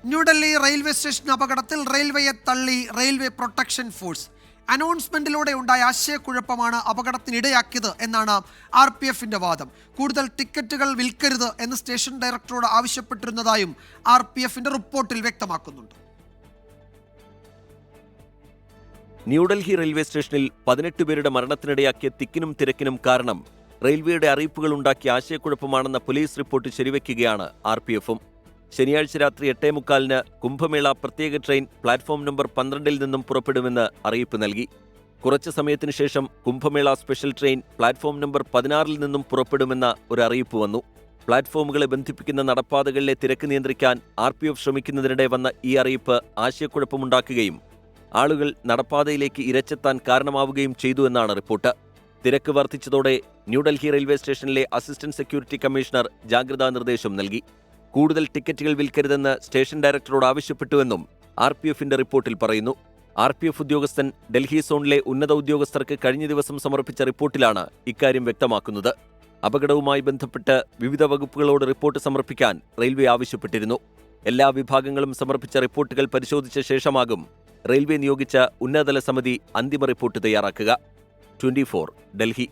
New Delhi railway station അപകടത്തിൽ റെയിൽവേയെ തള്ളി railway protection force. അനൗൺസ്മെന്റിലൂടെ ഉണ്ടായ ആശയക്കുഴപ്പമാണ് അപകടത്തിനിടയാക്കിയത് എന്നാണ് RPFന്റെ വാദം. കൂടുതൽ ടിക്കറ്റുകൾ വിൽക്കരുത് എന്ന് സ്റ്റേഷൻ ഡയറക്ടറോട് ആവശ്യപ്പെട്ടിരുന്നതായും RPFന്റെ റിപ്പോർട്ടിൽ വ്യക്തമാക്കുന്നുണ്ട്. ന്യൂഡൽഹി റെയിൽവേ സ്റ്റേഷനിൽ 18 പേരുടെ മരണത്തിനിടയാക്കിയ തിക്കിനും തിരക്കിനും കാരണം റെയിൽവേയുടെ അറിയിപ്പുകൾ ഉണ്ടാക്കിയ ആശയക്കുഴപ്പമാണെന്ന പോലീസ് റിപ്പോർട്ട് ശരിവയ്ക്കുകയാണ് RPFും. ശനിയാഴ്ച രാത്രി 8:45 കുംഭമേള പ്രത്യേക ട്രെയിൻ പ്ലാറ്റ്ഫോം നമ്പർ 12 നിന്നും പുറപ്പെടുമെന്ന് അറിയിപ്പ് നൽകി. കുറച്ചു സമയത്തിനു ശേഷം Kumbh Mela special train platform number 16 നിന്നും പുറപ്പെടുമെന്ന ഒരു അറിയിപ്പ് വന്നു. പ്ലാറ്റ്ഫോമുകളെ ബന്ധിപ്പിക്കുന്ന നടപ്പാതകളിലെ തിരക്ക് നിയന്ത്രിക്കാൻ RPF ശ്രമിക്കുന്നതിനിടെ വന്ന ഈ അറിയിപ്പ് ആശയക്കുഴപ്പമുണ്ടാക്കുകയും ആളുകൾ നടപ്പാതയിലേക്ക് ഇരച്ചെത്താൻ കാരണമാവുകയും ചെയ്തു എന്നാണ് റിപ്പോർട്ട്. തിരക്ക് വർദ്ധിച്ചതോടെ ന്യൂഡൽഹി റെയിൽവേ സ്റ്റേഷനിലെ അസിസ്റ്റന്റ് സെക്യൂരിറ്റി കമ്മീഷണർ ജാഗ്രതാ നിർദ്ദേശം നൽകി. കൂടുതൽ ടിക്കറ്റുകൾ വിൽക്കരുതെന്ന് സ്റ്റേഷൻ ഡയറക്ടറോട് ആവശ്യപ്പെട്ടുവെന്നും RPFന്റെ റിപ്പോർട്ടിൽ പറയുന്നു. RPF ഉദ്യോഗസ്ഥൻ ഡൽഹി സോണിലെ ഉന്നത ഉദ്യോഗസ്ഥർക്ക് കഴിഞ്ഞ ദിവസം സമർപ്പിച്ച റിപ്പോർട്ടിലാണ് ഇക്കാര്യം വ്യക്തമാക്കുന്നത്. അപകടവുമായി ബന്ധപ്പെട്ട് വിവിധ വകുപ്പുകളോട് റിപ്പോർട്ട് സമർപ്പിക്കാൻ റെയിൽവേ ആവശ്യപ്പെട്ടിരുന്നു. എല്ലാ വിഭാഗങ്ങളും സമർപ്പിച്ച റിപ്പോർട്ടുകൾ പരിശോധിച്ച ശേഷമാകും റെയിൽവേ നിയോഗിച്ച ഉന്നതതല സമിതി അന്തിമ റിപ്പോർട്ട് തയ്യാറാക്കുക. 24 ഡൽഹി.